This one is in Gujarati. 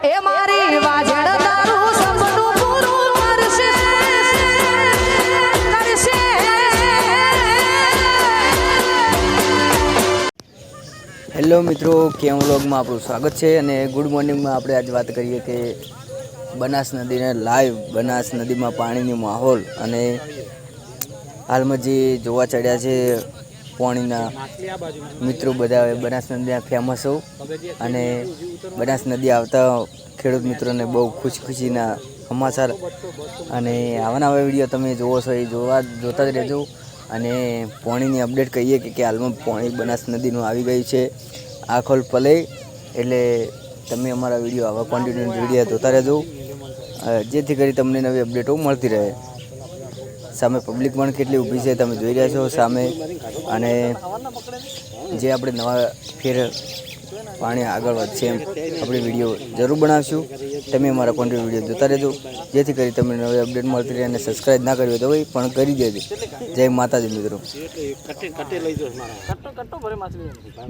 એ મારી વાજણ તારું સપનું પૂરું કરશે કરશે। હેલો મિત્રો, કેમ વ્લોગમાં આપણું સ્વાગત છે અને ગુડ મોર્નિંગમાં આપણે આજ વાત કરીએ કે બનાસ નદીને લાઈવ બનાસ નદીમાં પાણીનો માહોલ અને હાલમાં જે જોવા ચડ્યા છે પાણીના મિત્રો બધા બનાસ નદીના ફેમસ હો અને બનાસ નદી આવતા ખેડૂત મિત્રોને બહુ ખુશીના સમાચાર અને આવા નવા વિડીયો તમે જોવો છો એ જોતા જ રહેજો। અને પાણીની અપડેટ કહીએ કે હાલમાં પાણી બનાસ નદીનું આવી ગયું છે આખોલ પલે, એટલે તમે અમારા વિડીયો આવા કોન્ટિન્યુ વિડીયો જોતા રહેજો જેથી કરી તમને નવી અપડેટો મળતી રહે। સામે પબ્લિક પણ કેટલી ઊભી છે તમે જોઈ રહ્યા છો સામે, અને જે આપણે નવા ફેર પાણી આગળ વધશે એમ આપણે વિડીયો જરૂર બનાવશું। તમે અમારા કોન્ટિન્યુ વિડીયો જોતા રહેજો જેથી કરી તમને નવી અપડેટ મળતી રહે। અને સબસ્ક્રાઈબ ના કરવી તો ભાઈ પણ કરી દેજો। જય માતાજી મિત્રો।